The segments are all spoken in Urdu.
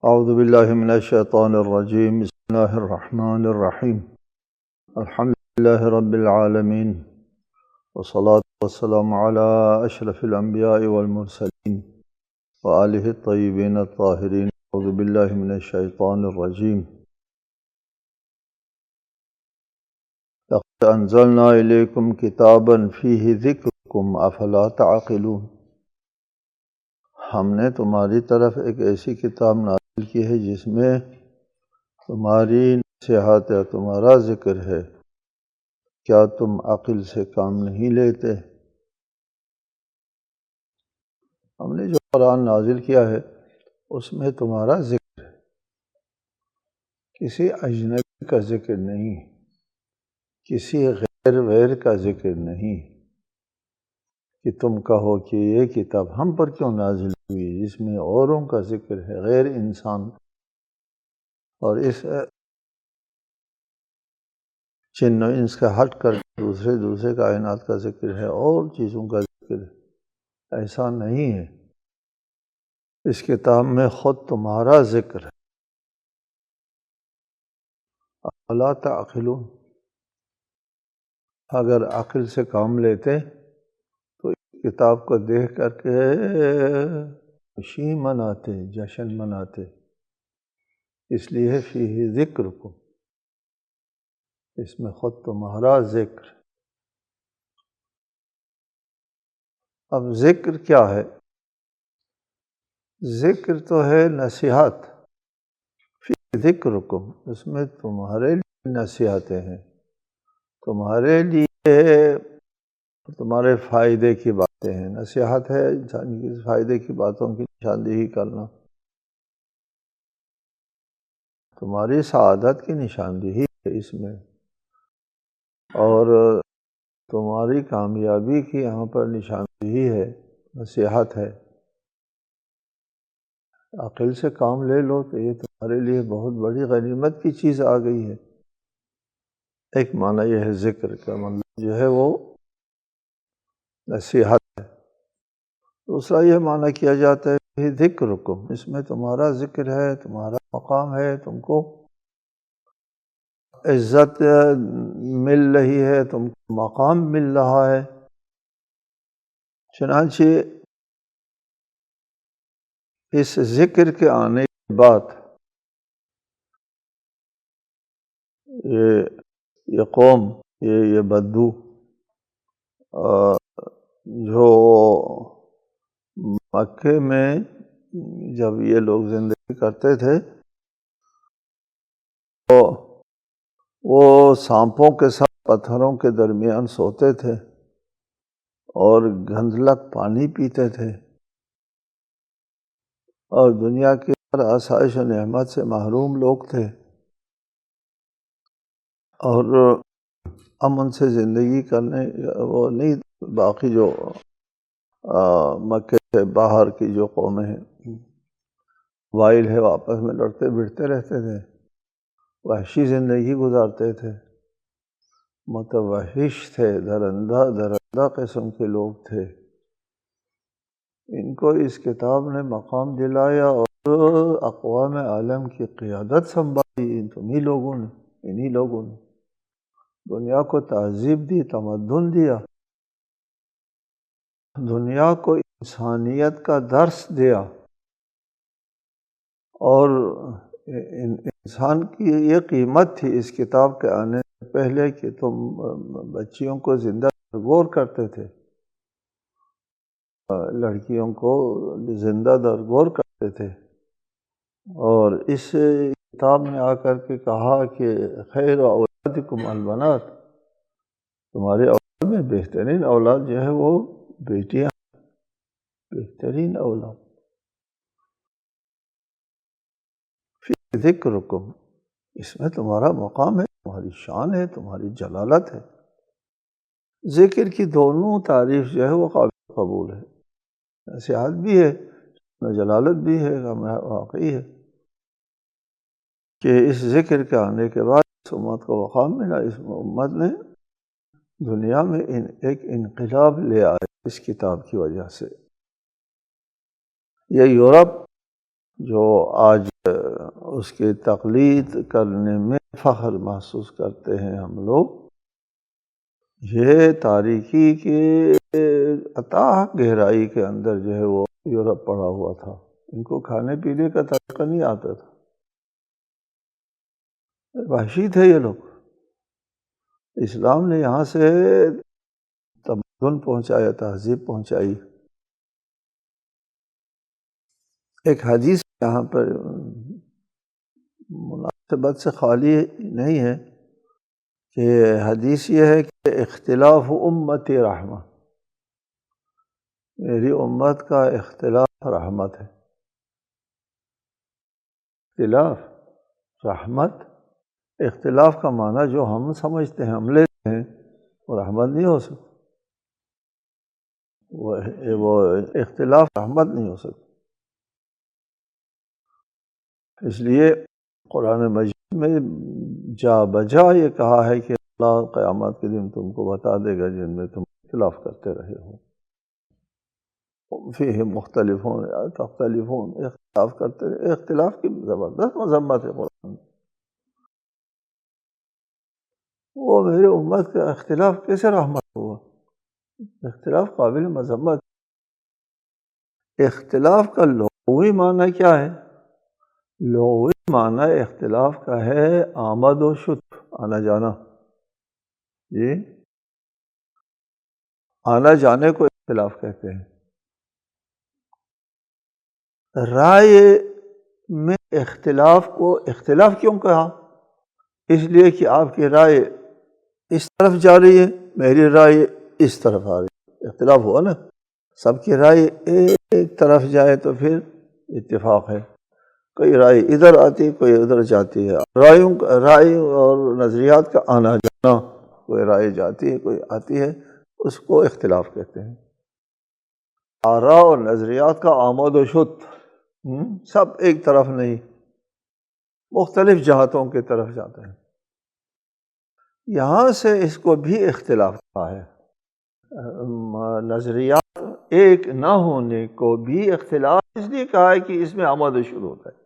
اعوذ باللہ من الشیطان الرجیم بسم اللہ الرحمن الرحیم الحمد للہ رب العالمین والصلاة والسلام علی اشرف الانبیاء والمرسلین وآلہ الطیبین الطاہرین اعوذ باللہ من الشیطان الرجیم لقد انزلنا الیکم کتابا فیہ ذکرکم افلا تعقلون، ہم نے تمہاری طرف ایک ایسی کتاب نازل کی ہے جس میں تمہاری نصیحت ہے، تمہارا ذکر ہے، کیا تم عقل سے کام نہیں لیتے؟ ہم نے جو قرآن نازل کیا ہے اس میں تمہارا ذکر ہے، کسی اجنبی کا ذکر نہیں، کسی غیر کا ذکر نہیں کہ تم کہو کہ یہ کتاب ہم پر کیوں نازل ہوئی جس میں اوروں کا ذکر ہے، غیر انسان، اور اس جن و انس کا ہٹ کر دوسرے کائنات کا ذکر ہے اور چیزوں کا ذکر ہے۔ ایسا نہیں ہے، اس کتاب میں خود تمہارا ذکر ہے۔ افلا تعقلون، اگر عقل سے کام لیتے تو اس کتاب کو دیکھ کر کے خوشی مناتے، جشن مناتے، اس لیے فیہ ذکرکم، اس میں خود تمہارا ذکر۔ اب ذکر کیا ہے؟ ذکر تو ہے نصیحت، فی ذکرکم، اس میں تمہارے لیے نصیحتیں ہیں، تمہارے لیے تمہارے فائدے کی باتیں ہیں۔ نصیحت ہے انسان کی فائدے کی باتوں کی نشاندہی کرنا، تمہاری سعادت کی نشاندہی ہے اس میں، اور تمہاری کامیابی کی یہاں پر نشاندہی ہے، نصیحت ہے۔ عقل سے کام لے لو تو یہ تمہارے لیے بہت بڑی غنیمت کی چیز آ گئی ہے۔ ایک معنی یہ ہے ذکر کا مطلب جو ہے وہ نصیحت ہے۔ دوسرا یہ معنی کیا جاتا ہے کہ ذکرکم، اس میں تمہارا ذکر ہے، تمہارا مقام ہے، تم کو عزت مل رہی ہے، تم کو مقام مل رہا ہے۔ چنانچہ اس ذکر کے آنے کے بعد یہ قوم، یہ بدو جو مکے میں جب یہ لوگ زندگی کرتے تھے تو وہ سانپوں کے ساتھ پتھروں کے درمیان سوتے تھے اور گندلک پانی پیتے تھے، اور دنیا کی ہر آسائش و نعمت سے محروم لوگ تھے، اور امن سے زندگی کرنے وہ نہیں، باقی جو مکے سے باہر کی جو قومیں ہیں وائل ہے، وہ آپس میں لڑتے بھڑتے رہتے تھے، وحشی زندگی گزارتے تھے، متوحش تھے، درندہ قسم کے لوگ تھے۔ ان کو اس کتاب نے مقام دلایا اور اقوام عالم کی قیادت سنبھالی انہی لوگوں نے دنیا کو تہذیب دی، تمدن دیا، دنیا کو انسانیت کا درس دیا، اور انسان کی یہ قیمت تھی اس کتاب کے آنے سے پہلے کہ تم بچیوں کو زندہ درگور کرتے تھے، لڑکیوں کو زندہ درگور کرتے تھے، اور اس کتاب میں آ کر کے کہا کہ خیر اولادکم البنات، تمہارے اولاد میں بہترین اولاد جو ہے وہ بیٹیاں، بہترین اولاد۔ فی ذکرکم، اس میں تمہارا مقام ہے، تمہاری شان ہے، تمہاری جلالت ہے۔ ذکر کی دونوں تعریف جو ہے وہ قابل قبول ہے، نصیحت بھی ہے، جلالت بھی ہے، واقعی ہے کہ اس ذکر کے آنے کے بعد اس امت کو مقام ملا، اس امت نے دنیا میں ایک انقلاب لے آئے اس کتاب کی وجہ سے۔ یہ یورپ جو آج اس کی تقلید کرنے میں فخر محسوس کرتے ہیں ہم لوگ، یہ تاریکی کے اتاہ گہرائی کے اندر جو ہے وہ یورپ پڑا ہوا تھا، ان کو کھانے پینے کا طریقہ نہیں آتا تھا، وحشی تھے یہ لوگ۔ اسلام نے یہاں سے تمدن پہنچایا، تہذیب پہنچائی۔ ایک حدیث یہاں پر مناسبت سے خالی نہیں ہے کہ حدیث یہ ہے کہ اختلاف امتی رحمہ، میری امت کا اختلاف رحمت ہے۔ اختلاف رحمت، اختلاف کا معنی جو ہم سمجھتے ہیں، ہم لیتے ہیں، وہ رحمت نہیں ہو سکتی، وہ اختلاف رحمت نہیں ہو سکتی۔ اس لیے قرآن مجید میں جا بجا یہ کہا ہے کہ اللہ قیامت کے دن تم کو بتا دے گا جن میں تم اختلاف کرتے رہے ہو، فیہ مختلفون یا تختلفون، اختلاف کرتے رہے۔ اختلاف کی زبردست مذمت ہے قرآن میں۔ وہ میرے امت کا اختلاف کیسے رحمت ہوا؟ اختلاف قابل مذمت۔ اختلاف کا لغوی معنی کیا ہے؟ لغوی معنی اختلاف کا ہے آمد و شد، آنا جانا۔ جی، آنا جانے کو اختلاف کہتے ہیں۔ رائے میں اختلاف کو اختلاف کیوں کہا؟ اس لیے کہ آپ کی رائے اس طرف جا رہی ہے، میری رائے اس طرف آ رہی ہے، اختلاف ہوا نا۔ سب کی رائے ایک طرف جائے تو پھر اتفاق ہے، کوئی رائے ادھر آتی ہے، کوئی ادھر جاتی ہے۔ رائے اور نظریات کا آنا جانا، کوئی رائے جاتی ہے کوئی آتی ہے، اس کو اختلاف کہتے ہیں۔ آراء اور نظریات کا آمد و شد، سب ایک طرف نہیں، مختلف جہتوں کی طرف جاتے ہیں۔ یہاں سے اس کو بھی اختلاف کہا ہے۔ نظریات ایک نہ ہونے کو بھی اختلاف اس لیے کہا ہے کہ اس میں آمد و شد ہوتا ہے،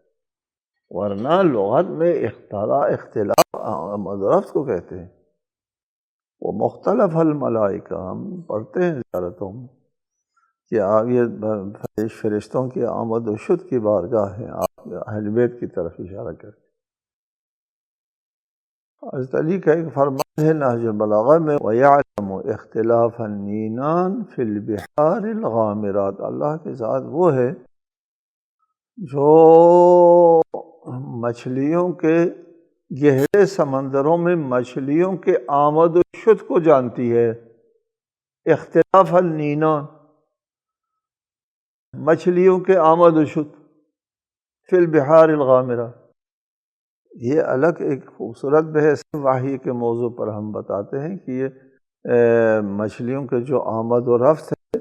ورنہ لغت میں اختلاف آمد و رفت کو کہتے ہیں۔ وہ مختلف الملائکہ، ہم پڑھتے ہیں زیارتوں میں کہ آپ یہ فرشتوں کی آمد و شد کی بارگاہ ہیں، آپ اہل بیت کی طرف اشارہ کرتے ہیں۔ حضرت علی کا ایک فرمان ہے نہج البلاغہ میں، وَيَعْلَمُ اخْتِلَافَ النِّينَانِ فِي الْبِحَارِ الْغَامِرَاتِ، اللہ کی ذات وہ ہے جو مچھلیوں کے گہرے سمندروں میں مچھلیوں کے آمد و شد کو جانتی ہے۔ اختلاف النینان، مچھلیوں کے آمد و شد، فی البحار الغامرہ، یہ الگ ایک خوبصورت بحث وحی کے موضوع پر ہم بتاتے ہیں کہ یہ مچھلیوں کے جو آمد و رفت ہے،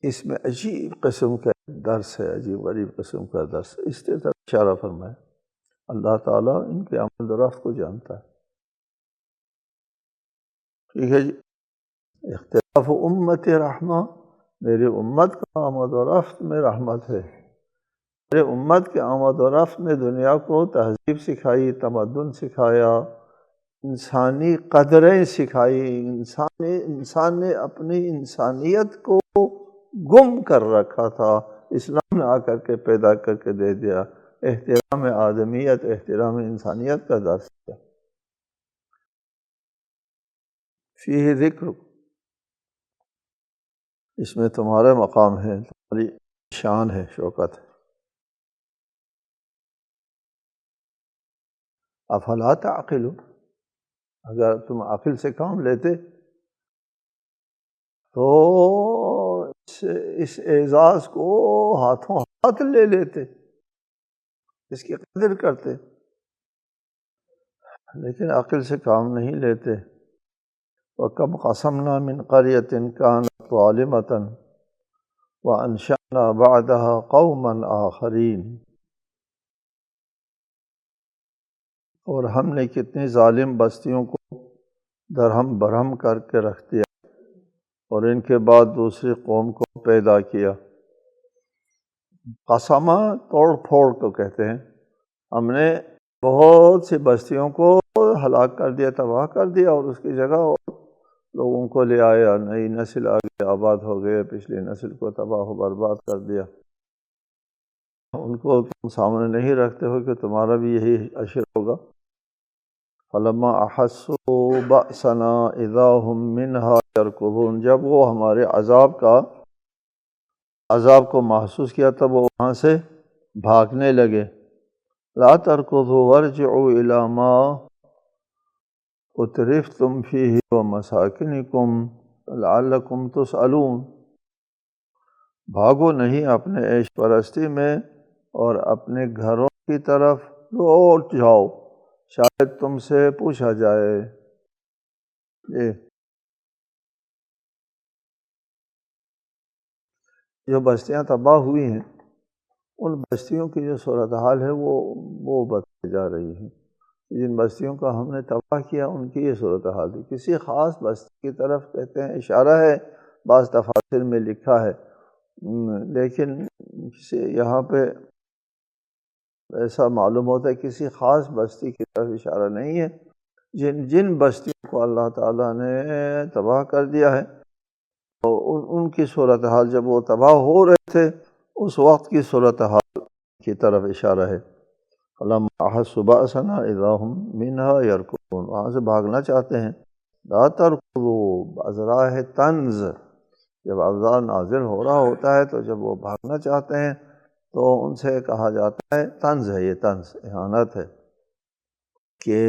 اس میں عجیب قسم کا درس ہے، عجیب غریب قسم کا درس ہے۔ اس طرح اشارہ فرمائے، اللہ تعالیٰ ان کے آمد و رفت کو جانتا ہے۔ ٹھیک ہے جی۔ اختلاف امت رحمہ، میری امت کا آمد و رفت میں رحمت ہے۔ میرے امت کے آمد و رفت نے دنیا کو تہذیب سکھائی، تمدن سکھایا، انسانی قدریں سکھائی۔ انسان نے اپنی انسانیت کو گم کر رکھا تھا، اسلام نے آ کر کے پیدا کر کے دے دیا۔ احترام آدمیت، احترام انسانیت کا درس ہے۔ فیہ ذکر، اس میں تمہارا مقام ہے، تمہاری شان ہے، شوکت ہے۔ افلا تعقلون، اگر تم عقل سے کام لیتے تو اس اعزاز کو ہاتھوں ہاتھ لے لیتے، اس کی قدر کرتے، لیکن عقل سے کام نہیں لیتے۔ وَكَمْ قَصَمْنَا مِنْ قَرْيَةٍ كَانَتْ ظَالِمَةً وَأَنشَأْنَا بَعْدَهَا قَوْمًا آخَرِينَ، اور ہم نے کتنی ظالم بستیوں کو درہم برہم کر کے رکھ دیا، اور ان کے بعد دوسری قوم کو پیدا کیا۔ قسمہ توڑ پھوڑ کو کہتے ہیں، ہم نے بہت سی بستیوں کو ہلاک کر دیا، تباہ کر دیا، اور اس کی جگہ اور لوگوں کو لے آیا، نئی نسل آگے آباد ہو گئے، پچھلی نسل کو تباہ و برباد کر دیا۔ ان کو تم سامنے نہیں رکھتے ہو کہ تمہارا بھی یہی اشر ہوگا۔ فلما احسوا بأسنا اذا هم منها يركضون، جب وہ ہمارے عذاب کو محسوس کیا تب وہ وہاں سے بھاگنے لگے۔ لا تركضوا وارجعوا الى ما اترفتم فيه ومساكنكم لعلكم تسألون، بھاگو نہیں اپنے عیش پرستی میں اور اپنے گھروں کی طرف لوٹ جاؤ، شاید تم سے پوچھا جائے۔ جو بستیاں تباہ ہوئی ہیں، ان بستیوں کی جو صورتحال ہے وہ بتائی جا رہی ہے۔ جن بستیوں کا ہم نے تباہ کیا ان کی یہ صورتحال تھی۔ کسی خاص بستی کی طرف کہتے ہیں اشارہ ہے، بعض تفاسیر میں لکھا ہے، لیکن یہاں پہ ایسا معلوم ہوتا ہے کسی خاص بستی کی طرف اشارہ نہیں ہے۔ جن بستیوں کو اللہ تعالیٰ نے تباہ کر دیا ہے، ان کی صورتحال جب وہ تباہ ہو رہے تھے اس وقت کی صورتحال کی طرف اشارہ ہے۔ فلما احسوا بأسنا اذا هم منها يركضون، وہاں سے بھاگنا چاہتے ہیں۔ لا تركضوا ازراہ طنز، جب عذاب نازل ہو رہا ہوتا ہے تو جب وہ بھاگنا چاہتے ہیں تو ان سے کہا جاتا ہے، طنز ہے، یہ طنز اہانت ہے کہ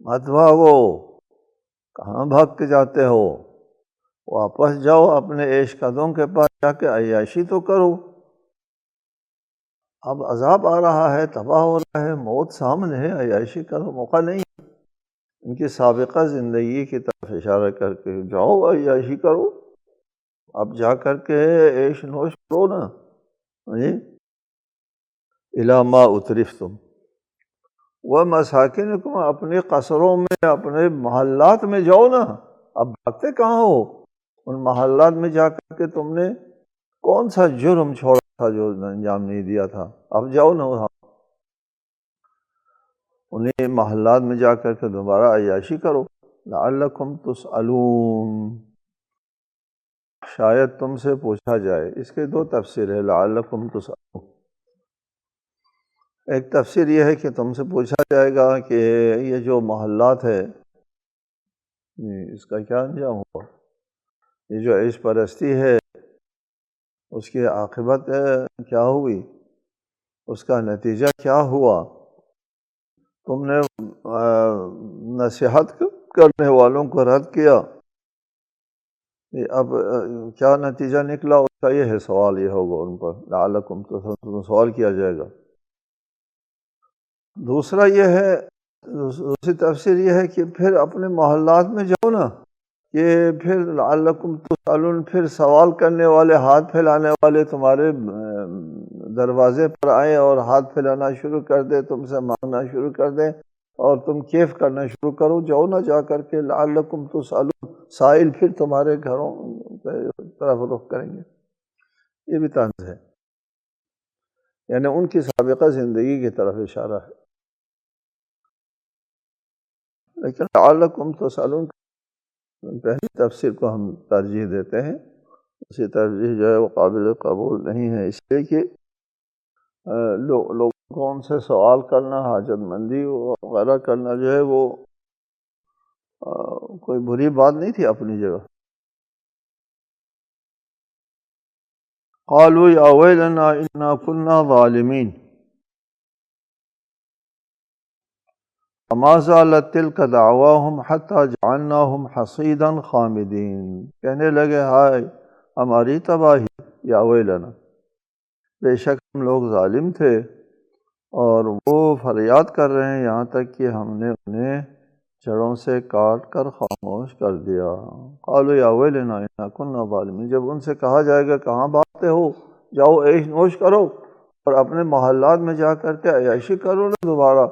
مت بھاگو، کہاں بھاگ کے جاتے ہو، واپس جاؤ اپنے عیش قدوں کے پاس، جا کے عیاشی تو کرو۔ اب عذاب آ رہا ہے، تباہ ہو رہا ہے، موت سامنے ہے، عیاشی کرو، موقع نہیں۔ ان کی سابقہ زندگی کی طرف اشارہ کر کے جاؤ عیاشی کرو، اب جا کر کے عیش نوش کرو نا۔ الی ما اترفتم ومساکنکم، اپنے قصروں میں، اپنے محلات میں جاؤ نا۔ اب بھاگتے کہاں ہو؟ ان محلات میں جا کر کے تم نے کون سا جرم چھوڑا تھا جو انجام نہیں دیا تھا؟ اب جاؤ نا وہاں، انہیں محلات میں جا کر کے دوبارہ عیاشی کرو۔ لعلکم تسألون، شاید تم سے پوچھا جائے۔ اس کے دو تفسیر ہے، لعلکم تسألون۔ ایک تفسیر یہ ہے کہ تم سے پوچھا جائے گا کہ یہ جو محلات ہے اس کا کیا انجام ہوا، یہ جو عیش پرستی ہے اس کی عاقبت کیا ہوئی، اس کا نتیجہ کیا ہوا؟ تم نے نصیحت کرنے والوں کو رد کیا، اب کیا نتیجہ نکلا اس کا یہ ہے، سوال یہ ہوگا ان پر، لعلکم تسألون، سوال کیا جائے گا۔ دوسرا یہ ہے، دوسری تفسیر یہ ہے کہ پھر اپنے محلات میں جاؤ نا، کہ پھر لعلکم تسألون، پھر سوال کرنے والے، ہاتھ پھیلانے والے تمہارے دروازے پر آئیں اور ہاتھ پھیلانا شروع کر دیں، تم سے مانگنا شروع کر دیں اور تم کیف کرنا شروع کرو۔ جاؤ نا جا کر کے لعلکم تسألون، سائل پھر تمہارے گھروں طرف رخ کریں گے۔ یہ بھی طنز ہے، یعنی ان کی سابقہ زندگی کی طرف اشارہ ہے۔ لیکن لعلکم تسألون پہلی تفسیر کو ہم ترجیح دیتے ہیں، اسی ترجیح جو ہے وہ قابل قبول نہیں ہے، اس لیے کہ لوگوں کو ان سے سوال کرنا، حاجت مندی وغیرہ کرنا جو ہے وہ کوئی بری بات نہیں تھی اپنی جگہ۔ قالوا یا ویلنا انا کنا ظالمین فما زالت تلک دعواہم حتی جعلناہم حصیدا خامدین، کہنے لگے ہائے ہماری تباہی، یا ویلنا، بے شک ہم لوگ ظالم تھے، اور وہ فریاد کر رہے ہیں یہاں تک کہ ہم نے انہیں جڑوں سے کاٹ کر خاموش کر دیا۔ قالوا یا ویلنا انا کنا ظالمین، جب ان سے کہا جائے گا کہاں بھاگتے ہو، جاؤ عیش نوش کرو اور اپنے محلات میں جا کر کے عیاشی کرو نا دوبارہ،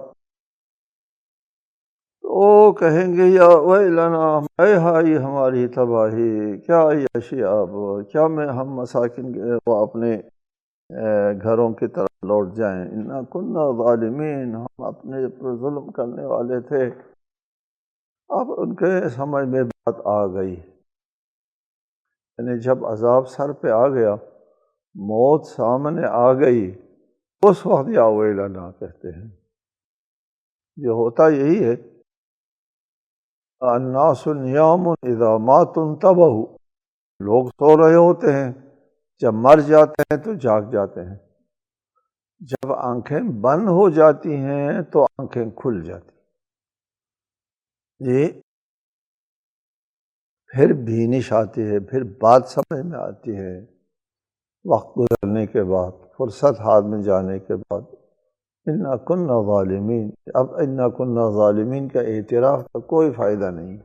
تو وہ کہیں گے یا ویلنا، اے ہائی ہماری تباہی، کیا عیاشی اب، کیا میں ہم مساکن وہ اپنے گھروں کی طرف لوٹ جائیں۔ انا کننا ظالمین، ہم اپنے پر ظلم کرنے والے تھے۔ اب ان کے سمجھ میں بات آ گئی، یعنی جب عذاب سر پہ آ گیا، موت سامنے آ گئی، اس وقت یا ویلنا کہتے ہیں۔ یہ ہوتا یہی ہے، الناس نیام اذا ماتوا انتبہوا، لوگ سو رہے ہوتے ہیں، جب مر جاتے ہیں تو جاگ جاتے ہیں، جب آنکھیں بند ہو جاتی ہیں تو آنکھیں کھل جاتی ہیں۔ پھر بینش آتی ہے، پھر بات سمجھ میں آتی ہے، وقت گزرنے کے بعد، فرصت ہاتھ میں جانے کے بعد۔ انا کننا ظالمین، اب انا کننا ظالمین کا اعتراف کا کوئی فائدہ نہیں۔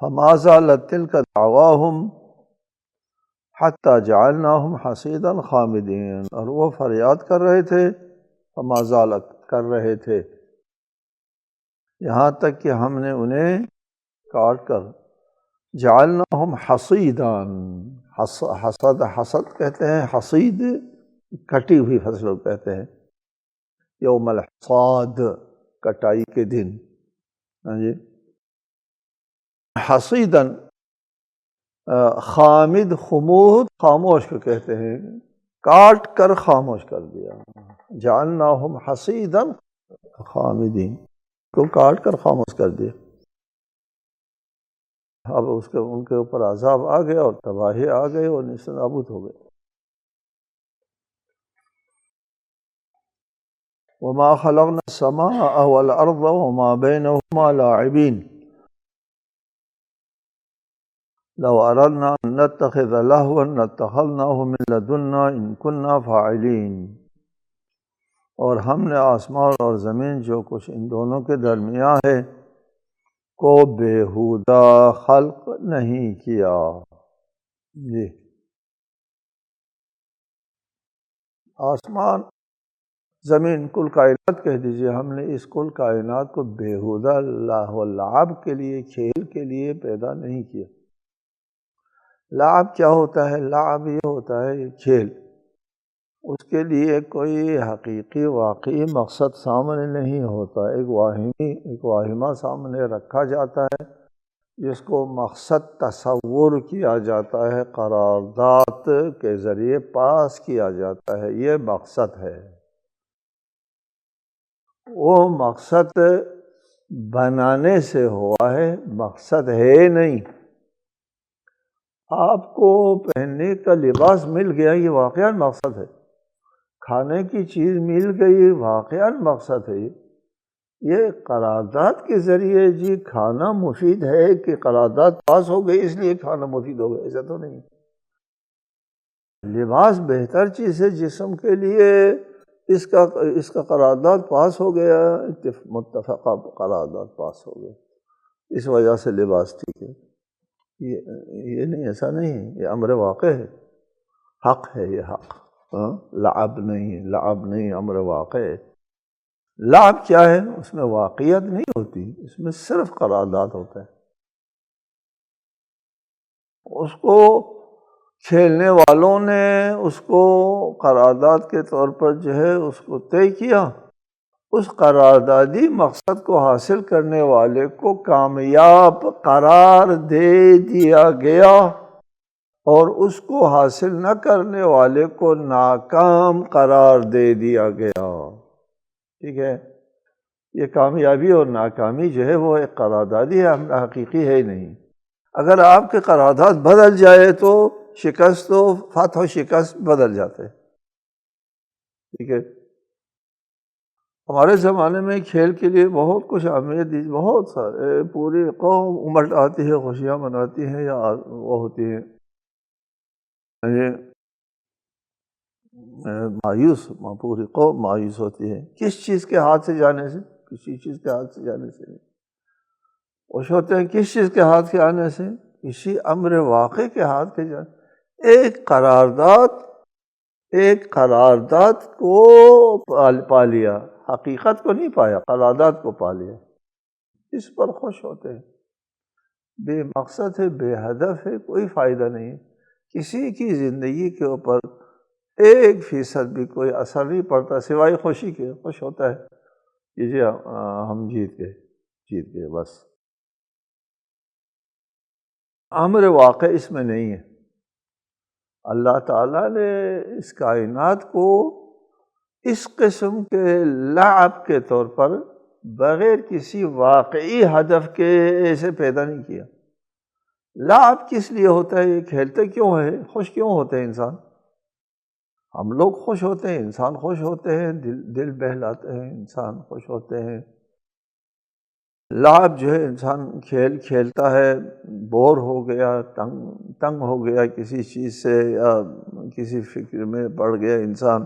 فما زالت تلک دعواہم حتی جعلناہم حصیدا خامدین، اور وہ فریاد کر رہے تھے، فما زالت کر رہے تھے، یہاں تک کہ ہم نے انہیں کاٹ کر جعلناہم حصیدان، حصد کہتے ہیں، حصید کٹی ہوئی فصل کہتے ہیں، یوم الحصاد، کٹائی کے دن، ہاں جی، حصیدن، خامد خمود خاموش کو کہتے ہیں، کاٹ کر خاموش کر دیا، جعلناہم حصیدن خامدین، کو کاٹ کر خاموش کر دیا۔ اب ان کے اوپر عذاب آ گیا اور تباہی آ گئی اور نیست نابود ہو گئے۔ وما خلقنا السماء والارض وما بينهما لاعبين لو اردنا ان نتخذ لهوا لاتخذناه من لدنا ان كنا فاعلين، اور ہم نے آسمان اور زمین جو کچھ ان دونوں کے درمیان ہے کو بیہودہ خلق نہیں کیا۔ جی، آسمان زمین کل کائنات کہہ دیجئے، ہم نے اس کل کائنات کو بیہودہ لاہ و لعب کے لیے، کھیل کے لیے پیدا نہیں کیا۔ لعب کیا ہوتا ہے؟ لعب یہ ہوتا ہے یہ کھیل، اس کے لیے کوئی حقیقی واقعی مقصد سامنے نہیں ہوتا، ایک واہمہ سامنے رکھا جاتا ہے جس کو مقصد تصور کیا جاتا ہے، قرارداد کے ذریعے پاس کیا جاتا ہے، یہ مقصد ہے۔ وہ مقصد بنانے سے ہوا ہے، مقصد ہے نہیں۔ آپ کو پہننے کا لباس مل گیا، یہ واقعاً مقصد ہے۔ کھانے کی چیز مل گئی، واقعاً مقصد ہے۔ یہ قرارداد کے ذریعے جی کھانا مفید ہے کہ قرارداد پاس ہو گئی اس لیے کھانا مفید ہو گیا، ایسا تو نہیں۔ لباس بہتر چیز ہے جسم کے لیے، اس کا قرارداد پاس ہو گیا، متفقہ قرارداد پاس ہو گیا، اس وجہ سے لباس ٹھیک ہے۔ یہ نہیں، ایسا نہیں ہے، یہ امر واقع ہے، حق ہے، یہ حق، لعب نہیں، لعب نہیں، امر واقع ہے۔ لعب کیا ہے؟ اس میں واقعیت نہیں ہوتی، اس میں صرف قرارداد ہوتا ہے۔ اس کو کھیلنے والوں نے اس کو قرارداد کے طور پر جو ہے اس کو طے کیا، اس قراردادی مقصد کو حاصل کرنے والے کو کامیاب قرار دے دیا گیا، اور اس کو حاصل نہ کرنے والے کو ناکام قرار دے دیا گیا۔ ٹھیک ہے، یہ کامیابی اور ناکامی جو ہے وہ ایک قراردادی ہے، حقیقی ہے ہی نہیں۔ اگر آپ کے قرارداد بدل جائے تو شکست و فتح و شکست بدل جاتے، ٹھیک ہے۔ ہمارے زمانے میں کھیل کے لیے بہت کچھ اہمیت دی، بہت سارے، پوری قوم امٹ آتی ہے، خوشیاں مناتی ہیں، یا وہ ہوتی ہے مایوس، پوری قوم مایوس ہوتی ہے، کس چیز کے ہاتھ سے جانے سے؟ کسی چیز کے ہاتھ سے جانے سے نہیں۔ خوش ہوتے ہیں کس چیز کے ہاتھ کے آنے سے؟ کسی امر واقع کے ہاتھ کے جانے۔ ایک قرارداد کو پا لیا، حقیقت کو نہیں پایا، قرارداد کو پا لیا، اس پر خوش ہوتے ہیں۔ بے مقصد ہے، بے ہدف ہے، کوئی فائدہ نہیں ہے، کسی کی زندگی کے اوپر 1% بھی کوئی اثر نہیں پڑتا سوائے خوشی کے، خوش ہوتا ہے کہ جی ہم جیت گئے بس۔ امر واقع اس میں نہیں ہے۔ اللہ تعالیٰ نے اس کائنات کو اس قسم کے لعب کے طور پر بغیر کسی واقعی ہدف کے ایسے پیدا نہیں کیا۔ لعب کس لیے ہوتا ہے؟ یہ کھیلتے کیوں ہے؟ خوش کیوں ہوتے ہیں انسان؟ ہم لوگ خوش ہوتے ہیں، انسان خوش ہوتے ہیں، دل بہلاتے ہیں، انسان خوش ہوتے ہیں۔ لعب جو ہے انسان کھیلتا ہے، بور ہو گیا، تنگ ہو گیا کسی چیز سے، یا کسی فکر میں پڑ گیا انسان،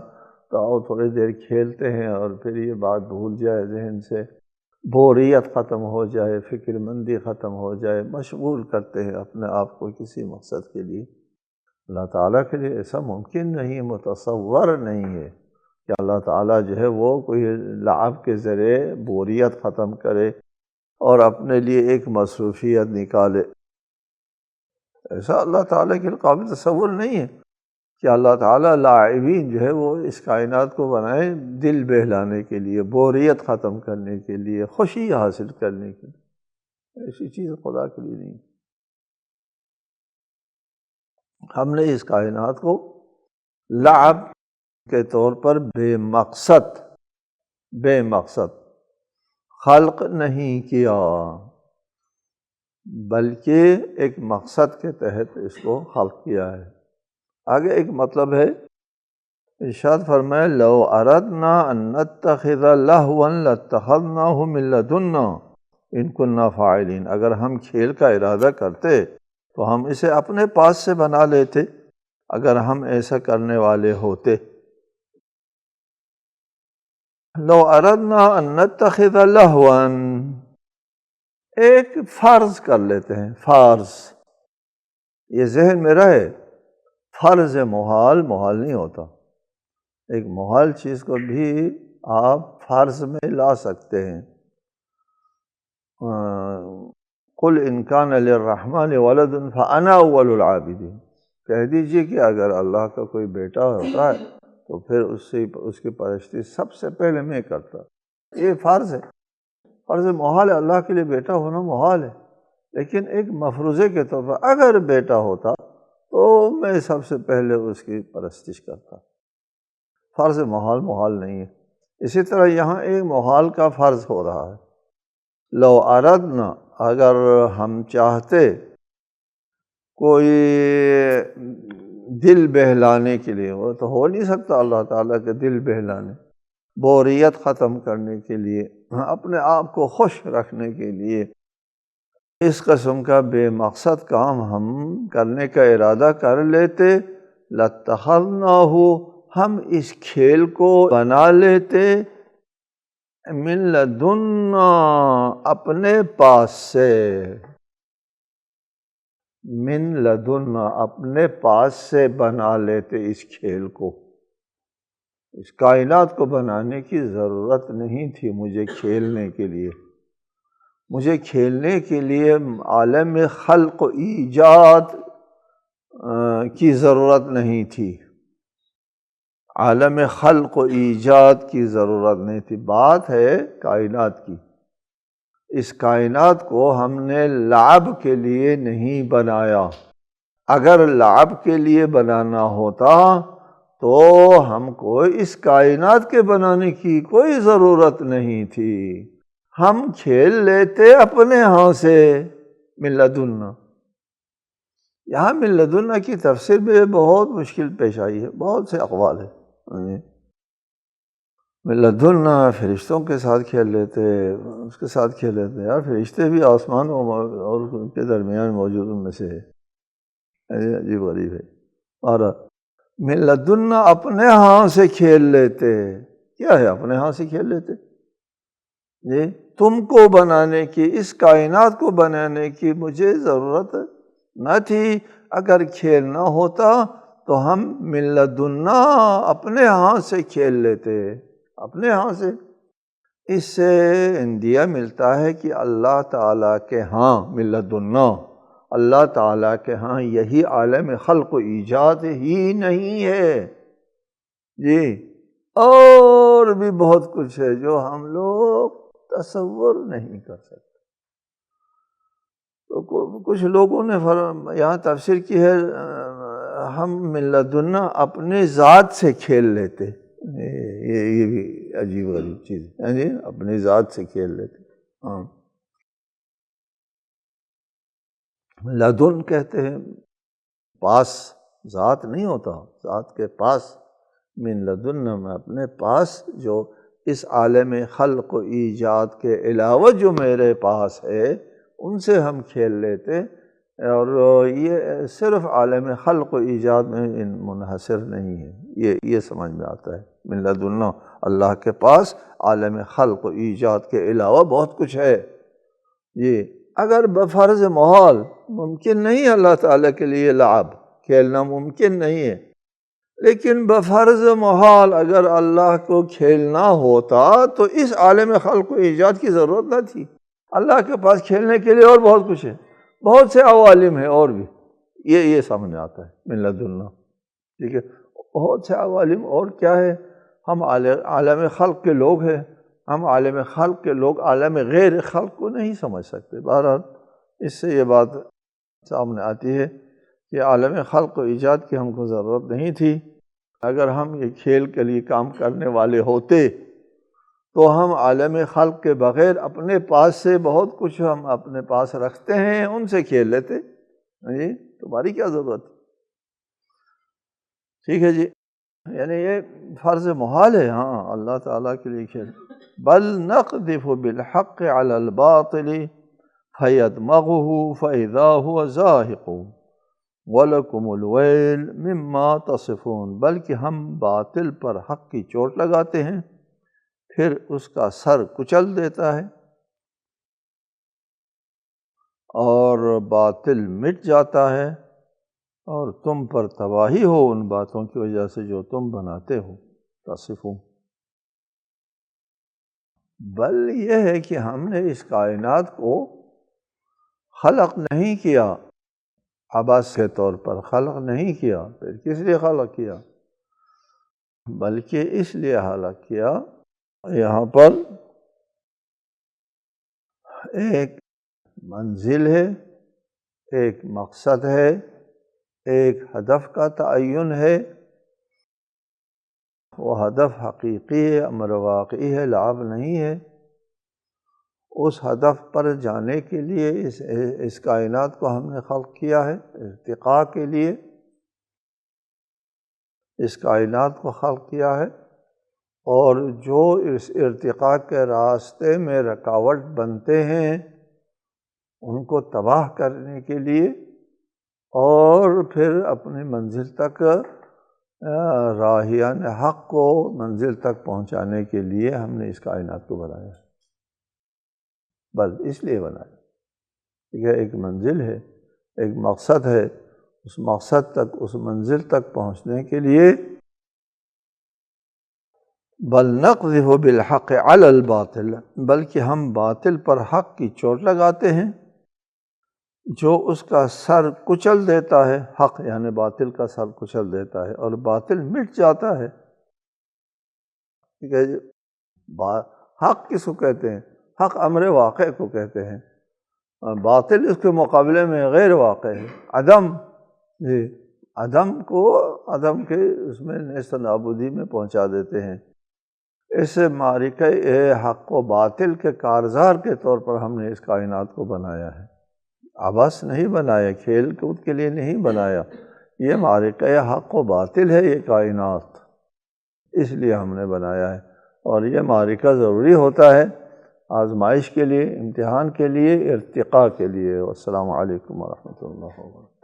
تو آؤ تھوڑی دیر کھیلتے ہیں اور پھر یہ بات بھول جائے ذہن سے، بوریت ختم ہو جائے، فکر مندی ختم ہو جائے، مشغول کرتے ہیں اپنے آپ کو کسی مقصد کے لیے۔ اللہ تعالیٰ کے لیے ایسا ممکن نہیں، متصور نہیں ہے کہ اللہ تعالیٰ جو ہے وہ کوئی لعب کے ذریعے بوریت ختم کرے اور اپنے لیے ایک مصروفیت نکالے۔ ایسا اللہ تعالیٰ کے قابل تصور نہیں ہے کہ اللہ تعالیٰ لاعبین جو ہے وہ اس کائنات کو بنائے دل بہلانے کے لیے، بوریت ختم کرنے کے لیے، خوشی حاصل کرنے کے لیے۔ ایسی چیز خدا کے لیے نہیں۔ ہم نے اس کائنات کو لعب کے طور پر بے مقصد خلق نہیں کیا، بلکہ ایک مقصد کے تحت اس کو خلق کیا ہے۔ آگے ایک مطلب ہے، ارشاد فرمائے لو اردنا ان نتخذ لہوا لاتخذناہ من لدنا ان کننا فاعلین، اگر ہم کھیل کا ارادہ کرتے تو ہم اسے اپنے پاس سے بنا لیتے اگر ہم ایسا کرنے والے ہوتے۔ لو اردنا ان نتخذ لہوا، ایک فرض کر لیتے ہیں، فرض یہ ذہن میں رہے، فرض محال نہیں ہوتا۔ ایک محال چیز کو بھی آپ فرض میں لا سکتے ہیں۔ قل ان کان للرحمن ولد فانا اول العابدین، کہہ دیجئے کہ اگر اللہ کا کوئی بیٹا ہوتا ہے تو پھر اس کی پرستی سب سے پہلے میں کرتا۔ یہ فرض ہے، فرض محال ہے، اللہ کے لیے بیٹا ہونا محال ہے، لیکن ایک مفروضے کے طور پر اگر بیٹا ہوتا تو میں سب سے پہلے اس کی پرستش کرتا۔ فرض محال نہیں ہے۔ اسی طرح یہاں ایک محال کا فرض ہو رہا ہے۔ لو اردنا، اگر ہم چاہتے کوئی دل بہلانے کے لیے، وہ تو ہو نہیں سکتا اللہ تعالیٰ کے دل بہلانے، بوریت ختم کرنے کے لیے، اپنے آپ کو خوش رکھنے کے لیے، اس قسم کا بے مقصد کام ہم کرنے کا ارادہ کر لیتے، لاتخذناہ، ہم اس کھیل کو بنا لیتے، من لدنا، اپنے پاس سے، من لدنا، اپنے پاس سے بنا لیتے اس کھیل کو۔ اس کائنات کو بنانے کی ضرورت نہیں تھی مجھے کھیلنے کے لیے، مجھے کھیلنے کے لیے عالم خلق و ایجاد کی ضرورت نہیں تھی، عالم خلق و ایجاد کی ضرورت نہیں تھی۔ بات ہے کائنات کی۔ اس کائنات کو ہم نے لعب کے لیے نہیں بنایا۔ اگر لعب کے لیے بنانا ہوتا تو ہم کو اس کائنات کے بنانے کی کوئی ضرورت نہیں تھی، ہم کھیل لیتے اپنے ہاں سے، من لدنا۔ یہاں من لدنا کی تفسیر میں بہت مشکل پیش آئی ہے، بہت سے اقوال ہیں۔ من لدنا فرشتوں کے ساتھ کھیل لیتے، اس کے ساتھ کھیل لیتے، یار فرشتے بھی آسمان اور ان کے درمیان موجود ان میں سے ہے، عجیب غریب ہے۔ اور من لدنا، اپنے ہاں سے کھیل لیتے، کیا ہے اپنے ہاں سے کھیل لیتے؟ جی تم کو بنانے کی، اس کائنات کو بنانے کی مجھے ضرورت نہ تھی۔ اگر کھیلنا ہوتا تو ہم من لدنا اپنے ہاں سے کھیل لیتے، اپنے ہاں سے۔ اس سے اندیا ملتا ہے کہ اللہ تعالیٰ کے ہاں من لدنا، اللہ تعالیٰ کے ہاں یہی عالم خلق و ایجاد ہی نہیں ہے جی، اور بھی بہت کچھ ہے جو ہم لوگ تصور نہیں کر سکتے۔ تو کچھ لوگوں نے یہاں تفسیر کی ہے ہم من لدنا اپنے ذات سے کھیل لیتے، یہ بھی عجیب غریب چیز ہے جی، اپنی ذات سے کھیل لیتے۔ ہاں، لدن کہتے ہیں پاس، ذات نہیں ہوتا، ذات کے پاس، من لدن میں اپنے پاس، جو اس عالم خلق و ایجاد کے علاوہ جو میرے پاس ہے ان سے ہم کھیل لیتے، اور یہ صرف عالم خلق و ایجاد میں منحصر نہیں ہے، یہ سمجھ میں آتا ہے۔ من لدن اللہ کے پاس عالم خلق و ایجاد کے علاوہ بہت کچھ ہے یہ، اگر بفرض محال ممکن نہیں اللہ تعالیٰ کے لیے لعب کھیلنا ممکن نہیں ہے، لیکن بفرض محال اگر اللہ کو کھیلنا ہوتا تو اس عالم خلق و ایجاد کی ضرورت نہ تھی۔ اللہ کے پاس کھیلنے کے لیے اور بہت کچھ ہے، بہت سے عوالم ہیں اور بھی، یہ سامنے آتا ہے من لدن، ٹھیک ہے، بہت سے عوالم اور کیا ہے، ہم عالم خلق کے لوگ ہیں، ہم عالم خلق کے لوگ عالم غیر خلق کو نہیں سمجھ سکتے۔ بہرحال اس سے یہ بات سامنے آتی ہے کہ عالم خلق و ایجاد کی ہم کو ضرورت نہیں تھی، اگر ہم یہ کھیل کے لیے کام کرنے والے ہوتے تو ہم عالم خلق کے بغیر اپنے پاس سے بہت کچھ ہم اپنے پاس رکھتے ہیں، ان سے کھیل لیتے جی، تمہاری کیا ضرورت، ٹھیک ہے جی، یعنی یہ فرض محال ہے ہاں اللہ تعالیٰ کے لیے کھیل۔ بل نقذف بالحق علی الباطل فیدمغه فاذا هو زاہق وَلَكُمُ الْوَيْلُ مِمَّا تَصِفُونَ، بلکہ ہم باطل پر حق کی چوٹ لگاتے ہیں پھر اس کا سر کچل دیتا ہے اور باطل مٹ جاتا ہے، اور تم پر تباہی ہو ان باتوں کی وجہ سے جو تم بناتے ہو۔ تصفون، بل یہ ہے کہ ہم نے اس کائنات کو خلق نہیں کیا، عبث کے طور پر خلق نہیں کیا، پھر کس لیے خلق کیا؟ بلکہ اس لیے خلق کیا، یہاں پر ایک منزل ہے، ایک مقصد ہے، ایک ہدف کا تعین ہے، وہ ہدف حقیقی ہے، امر واقعی ہے، لعب نہیں ہے۔ اس ہدف پر جانے کے لیے اس کائنات کو ہم نے خلق کیا ہے، ارتقاء کے لیے اس کائنات کو خلق کیا ہے، اور جو اس ارتقاء کے راستے میں رکاوٹ بنتے ہیں ان کو تباہ کرنے کے لیے اور پھر اپنی منزل تک راہیان حق کو منزل تک پہنچانے کے لیے ہم نے اس کائنات کو بنایا، بس اس لیے بنایا۔ ٹھیک ہے، ایک منزل ہے، ایک مقصد ہے، اس مقصد تک، اس منزل تک پہنچنے کے لیے بل نقذف بالحق علی الباطل، بلکہ ہم باطل پر حق کی چوٹ لگاتے ہیں جو اس کا سر کچل دیتا ہے، حق یعنی باطل کا سر کچل دیتا ہے اور باطل مٹ جاتا ہے۔ ٹھیک ہے جی، حق کس کو کہتے ہیں؟ حق امر واقع کو کہتے ہیں، باطل اس کے مقابلے میں غیر واقع ہے، عدم، جی، عدم کو عدم کے اس میں نیست و نابودی میں پہنچا دیتے ہیں۔ اس معرکہ حق و باطل کے کارزار کے طور پر ہم نے اس کائنات کو بنایا ہے، عبث نہیں بنایا، کھیل کود کے لیے نہیں بنایا، یہ معرکہ حق و باطل ہے یہ کائنات، اس لیے ہم نے بنایا ہے، اور یہ معرکہ ضروری ہوتا ہے آزمائش کے لیے، امتحان کے لیے، ارتقاء کے لیے۔ والسلام علیکم ورحمۃ اللہ وبرکاتہ۔